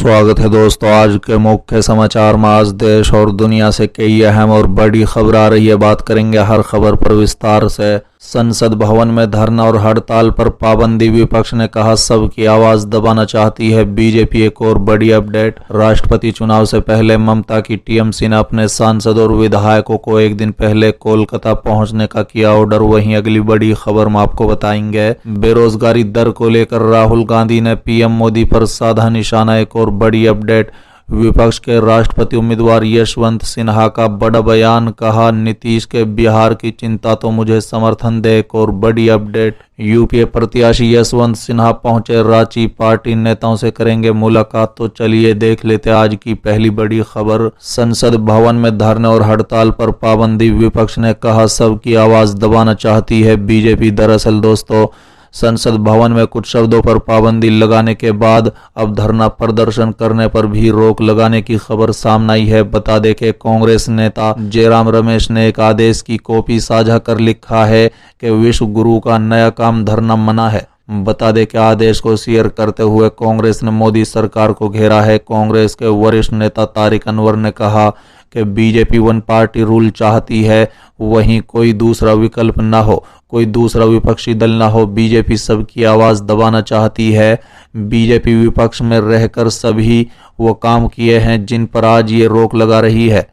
स्वागत है दोस्तों। आज के मुख्य समाचार में आज देश और दुनिया से कई अहम और बड़ी खबर आ रही है। बात करेंगे हर खबर पर विस्तार से। संसद भवन में धरना और हड़ताल पर पाबंदी, विपक्ष ने कहा सबकी आवाज दबाना चाहती है बीजेपी। एक और बड़ी अपडेट, राष्ट्रपति चुनाव से पहले ममता की टीएमसी ने अपने सांसद और विधायकों को एक दिन पहले कोलकाता पहुंचने का किया ऑर्डर। वहीं अगली बड़ी खबर में आपको बताएंगे बेरोजगारी दर को लेकर राहुल गांधी ने पीएम मोदी पर साधा निशाना। एक और बड़ी अपडेट, विपक्ष के राष्ट्रपति उम्मीदवार यशवंत सिन्हा का बड़ा बयान, कहा नीतीश के बिहार की चिंता तो मुझे समर्थन दे। एक और बड़ी अपडेट, यूपीए प्रत्याशी यशवंत सिन्हा पहुंचे रांची, पार्टी नेताओं से करेंगे मुलाकात। तो चलिए देख लेते आज की पहली बड़ी खबर। संसद भवन में धरने और हड़ताल पर पाबंदी, विपक्ष ने कहा सबकी आवाज दबाना चाहती है बीजेपी। दरअसल दोस्तों, संसद भवन में कुछ शब्दों पर पाबंदी लगाने के बाद अब धरना प्रदर्शन करने पर भी रोक लगाने की खबर सामने आई है। बता दें कि कांग्रेस नेता जयराम रमेश ने एक आदेश की कॉपी साझा कर लिखा है कि विश्व गुरु का नया काम धरना मना है। बता दें कि आदेश को शेयर करते हुए कांग्रेस ने मोदी सरकार को घेरा है। कांग्रेस के वरिष्ठ नेता तारिक अनवर ने कहा कि बीजेपी वन पार्टी रूल चाहती है, वहीं कोई दूसरा विकल्प ना हो, कोई दूसरा विपक्षी दल ना हो। बीजेपी सबकी आवाज दबाना चाहती है। बीजेपी विपक्ष में रहकर सभी वो काम किए हैं जिन पर आज ये रोक लगा रही है।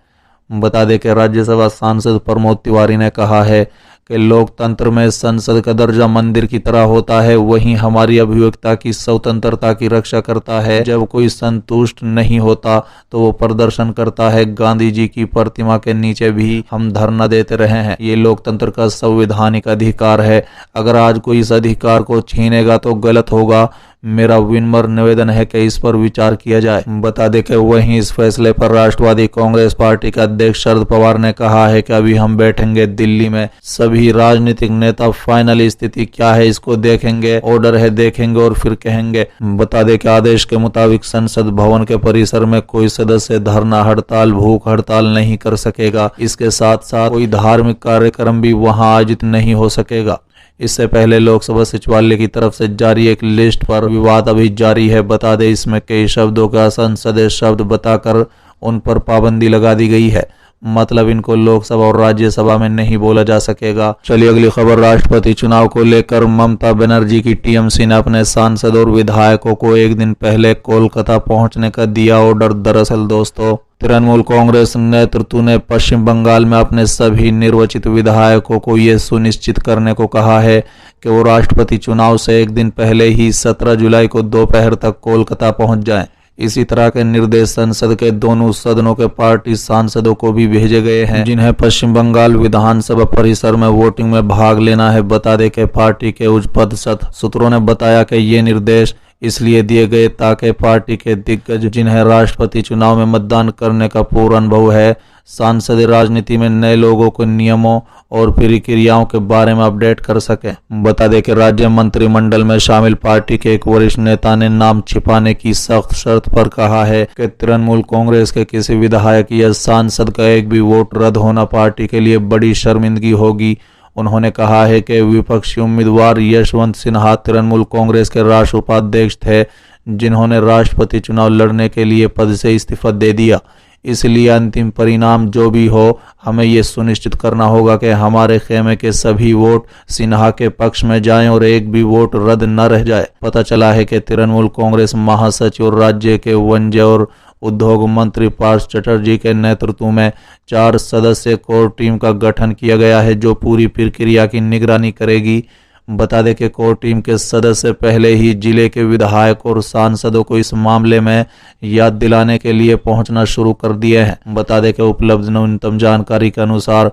बता दें कि राज्यसभा सांसद प्रमोद तिवारी ने कहा है कि लोकतंत्र में संसद का दर्जा मंदिर की तरह होता है, वहीं हमारी अभिव्यक्ति की स्वतंत्रता की रक्षा करता है। जब कोई संतुष्ट नहीं होता तो वो प्रदर्शन करता है। गांधी जी की प्रतिमा के नीचे भी हम धरना देते रहे हैं। ये लोकतंत्र का संवैधानिक अधिकार है। अगर आज कोई इस अधिकार को छीनेगा तो गलत होगा। मेरा विनम्र निवेदन है कि इस पर विचार किया जाए। बता दें कि वहीं इस फैसले पर राष्ट्रवादी कांग्रेस पार्टी के अध्यक्ष शरद पवार ने कहा है कि अभी हम बैठेंगे दिल्ली में, सभी राजनीतिक नेता फाइनल स्थिति क्या है इसको देखेंगे, ऑर्डर है देखेंगे और फिर कहेंगे। बता दें कि आदेश के मुताबिक संसद भवन के परिसर में कोई सदस्य धरना, हड़ताल, भूख हड़ताल नहीं कर सकेगा। इसके साथ साथ कोई धार्मिक कार्यक्रम भी वहां आयोजित नहीं हो सकेगा। इससे पहले लोकसभा सचिवालय की तरफ से जारी एक लिस्ट पर विवाद अभी जारी है। बता दें इसमें कई शब्दों का असंसदीय शब्द बताकर उन पर पाबंदी लगा दी गई है। मतलब इनको लोकसभा और राज्यसभा में नहीं बोला जा सकेगा। चलिए अगली खबर, राष्ट्रपति चुनाव को लेकर ममता बनर्जी की टीएमसी ने अपने सांसद और विधायकों को एक दिन पहले कोलकाता पहुंचने का दिया ऑर्डर। दरअसल दोस्तों, तृणमूल कांग्रेस नेतृत्व ने पश्चिम बंगाल में अपने सभी निर्वाचित विधायकों को यह सुनिश्चित करने को कहा है कि वो राष्ट्रपति चुनाव से एक दिन पहले ही 17 जुलाई को दोपहर तक कोलकाता पहुंच जाएं। इसी तरह के निर्देश संसद के दोनों सदनों के पार्टी सांसदों को भी भेजे गए हैं जिन्हें पश्चिम बंगाल विधानसभा परिसर में वोटिंग में भाग लेना है। बता दें कि पार्टी के उच्च पदस्थ सूत्रों ने बताया कि ये निर्देश इसलिए दिए गए ताकि पार्टी के दिग्गज जिन्हें राष्ट्रपति चुनाव में मतदान करने का पूरा अनुभव है, सांसदीय राजनीति में नए लोगों को नियमों और प्रक्रियाओं के बारे में अपडेट कर सके। बता दें कि राज्य मंत्रिमंडल में शामिल पार्टी के एक वरिष्ठ नेता ने नाम छिपाने की सख्त शर्त पर कहा है कि तृणमूल कांग्रेस के किसी विधायक या सांसद का एक भी वोट रद्द होना पार्टी के लिए बड़ी शर्मिंदगी होगी। उन्होंने कहा है कि विपक्षी उम्मीदवार यशवंत सिन्हा तृणमूल कांग्रेस के राष्ट्रीय उपाध्यक्ष थे, जिन्होंने राष्ट्रपति चुनाव लड़ने के लिए पद से इस्तीफा दे दिया। इसलिए अंतिम परिणाम जो भी हो, हमें ये सुनिश्चित करना होगा कि हमारे खेमे के सभी वोट सिन्हा के पक्ष में जाएं और एक भी वोट रद्द न रह जाए। पता चला है कि तृणमूल कांग्रेस महासचिव और राज्य के वाणिज्य और उद्योग मंत्री पार्थ चटर्जी के नेतृत्व में 4 सदस्यीय कोर टीम का गठन किया गया है जो पूरी प्रक्रिया की निगरानी करेगी। बता दें कि कोर टीम के सदस्य पहले ही जिले के विधायक और सांसदों को इस मामले में याद दिलाने के लिए पहुंचना शुरू कर दिए हैं। बता दें कि उपलब्ध न्यूनतम जानकारी के अनुसार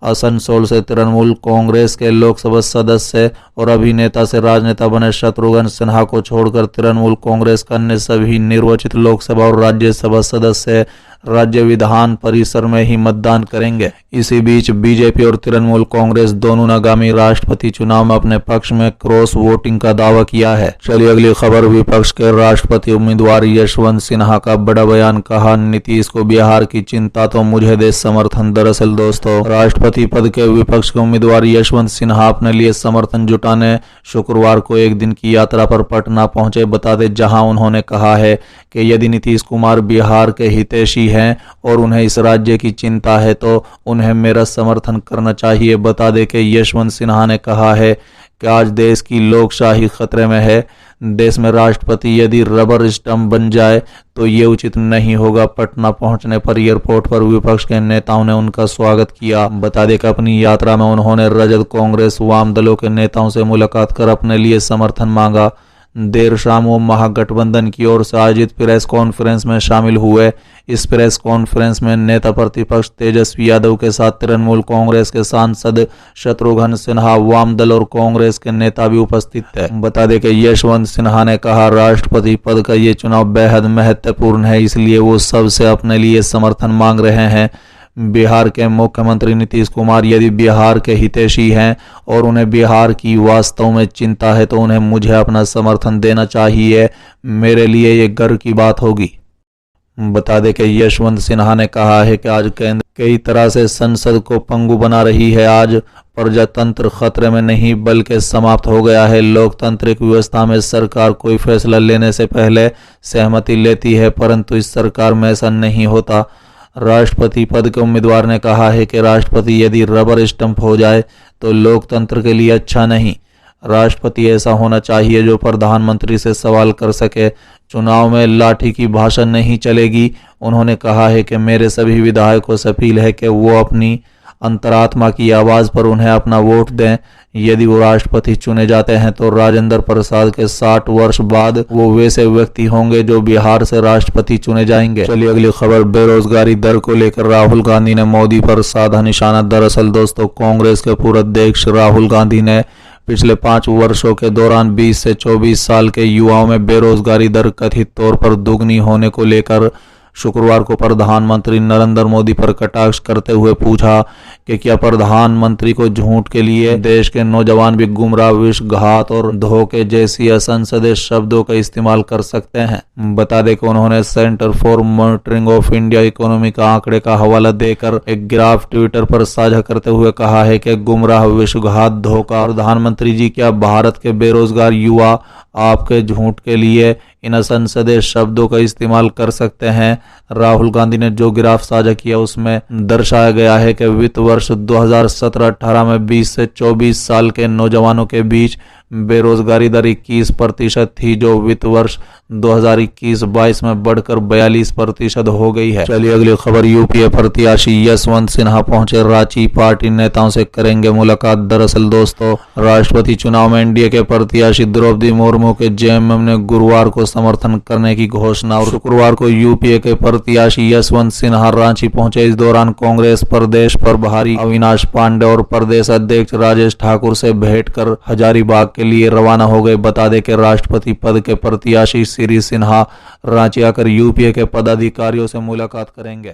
आसनसोल से तृणमूल कांग्रेस के लोकसभा सदस्य और अभिनेता से राजनेता बने शत्रुघ्न सिन्हा को छोड़कर तृणमूल कांग्रेस के अन्य सभी निर्वाचित लोकसभा और राज्यसभा सदस्य राज्य विधान परिसर में ही मतदान करेंगे। इसी बीच बीजेपी और तृणमूल कांग्रेस दोनों ने आगामी राष्ट्रपति चुनाव में अपने पक्ष में क्रॉस वोटिंग का दावा किया है। चलिए अगली खबर, विपक्ष के राष्ट्रपति उम्मीदवार यशवंत सिन्हा का बड़ा बयान, कहा नीतीश को बिहार की चिंता तो मुझे दे समर्थन। दरअसल दोस्तों, राष्ट्रपति राष्ट्रपति पद के विपक्ष के उम्मीदवार यशवंत सिन्हा अपने लिए समर्थन जुटाने शुक्रवार को एक दिन की यात्रा पर पटना पहुंचे। बता दें, जहां उन्होंने कहा है कि यदि नीतीश कुमार बिहार के हितैषी हैं और उन्हें इस राज्य की चिंता है तो उन्हें मेरा समर्थन करना चाहिए। बता दें कि यशवंत सिन्हा ने कहा है कि आज देश की लोकशाही खतरे में है। देश में राष्ट्रपति यदि रबर स्टंप बन जाए तो ये उचित नहीं होगा। पटना पहुंचने पर एयरपोर्ट पर विपक्ष के नेताओं ने उनका स्वागत किया। बता दें कि अपनी यात्रा में उन्होंने रजत, कांग्रेस, वाम दलों के नेताओं से मुलाकात कर अपने लिए समर्थन मांगा। देर शाम वो महागठबंधन की ओर से आयोजित प्रेस कॉन्फ्रेंस में शामिल हुए। इस प्रेस कॉन्फ्रेंस में नेता प्रतिपक्ष तेजस्वी यादव के साथ तृणमूल कांग्रेस के सांसद शत्रुघ्न सिन्हा, वाम दल और कांग्रेस के नेता भी उपस्थित थे। बता दें कि यशवंत सिन्हा ने कहा, राष्ट्रपति पद का ये चुनाव बेहद महत्वपूर्ण है, इसलिए वो सबसे अपने लिए समर्थन मांग रहे हैं। बिहार के मुख्यमंत्री नीतीश कुमार यदि बिहार के हितैषी हैं और उन्हें बिहार की वास्तव में चिंता है तो उन्हें मुझे अपना समर्थन देना चाहिए। मेरे लिए ये गर्व की बात होगी। बता दें कि यशवंत सिन्हा ने कहा है कि आज केंद्र कई तरह से संसद को पंगु बना रही है। आज प्रजातंत्र खतरे में नहीं बल्कि समाप्त हो गया है। लोकतांत्रिक व्यवस्था में सरकार कोई फैसला लेने से पहले सहमति लेती है, परंतु इस सरकार में ऐसा नहीं होता। राष्ट्रपति पद के उम्मीदवार ने कहा है कि राष्ट्रपति यदि रबर स्टंप हो जाए तो लोकतंत्र के लिए अच्छा नहीं। राष्ट्रपति ऐसा होना चाहिए जो प्रधानमंत्री से सवाल कर सके। चुनाव में लाठी की भाषा नहीं चलेगी। उन्होंने कहा है कि मेरे सभी विधायकों से अपील है कि वो अपनी अंतरात्मा की आवाज पर उन्हें अपना वोट दें। यदि वो राष्ट्रपति चुने जाते हैं तो राजेंद्र प्रसाद के 60 वर्ष बाद वो वैसे व्यक्ति होंगे जो बिहार से राष्ट्रपति चुने जाएंगे। चलिए अगली खबर, बेरोजगारी दर को लेकर राहुल गांधी ने मोदी पर साधा निशाना। दरअसल दोस्तों, कांग्रेस के पूर्व अध्यक्ष राहुल गांधी ने पिछले 5 वर्षों के दौरान 20 से 24 साल के युवाओं में बेरोजगारी दर कथित तौर पर दुगनी होने को लेकर शुक्रवार को प्रधानमंत्री नरेंद्र मोदी पर कटाक्ष करते हुए पूछा कि क्या प्रधानमंत्री को झूठ के लिए देश के नौजवान भी गुमराह, विश्वासघात और धोखे जैसी असंसदीय शब्दों का इस्तेमाल कर सकते हैं। बता दें कि उन्होंने centre for monitoring of India economy का आंकड़े का हवाला देकर एक ग्राफ ट्विटर पर साझा करते हुए कहा है कि गुमराह, विश्वासघात, धोखा। प्रधानमंत्री जी, क्या भारत के बेरोजगार युवा आपके झूठ के लिए इन असंसदीय शब्दों का इस्तेमाल कर सकते हैं? राहुल गांधी ने जो ग्राफ साझा किया उसमें दर्शाया गया है कि वित्त वर्ष 2017-18 में 20 से 24 साल के नौजवानों के बीच बेरोजगारी दर 21% थी, जो वित्त वर्ष 2021-22 में बढ़कर 42% हो गई है। चलिए अगली खबर, यूपीए प्रत्याशी यशवंत सिन्हा पहुंचे रांची, पार्टी नेताओं से करेंगे मुलाकात। दरअसल दोस्तों, राष्ट्रपति चुनाव में एनडीए के प्रत्याशी द्रौपदी मुर्मू के जेएमएम ने गुरुवार को समर्थन करने की घोषणा और शुक्रवार को यूपीए के प्रत्याशी यशवंत सिन्हा रांची पहुंचे। इस दौरान कांग्रेस प्रदेश प्रभारी अविनाश पांडे और प्रदेश अध्यक्ष राजेश ठाकुर से भेंट कर हजारीबाग के लिए रवाना हो गए। बता दें कि राष्ट्रपति पद के प्रत्याशी श्री सिन्हा रांची आकर यूपीए के पदाधिकारियों से मुलाकात करेंगे।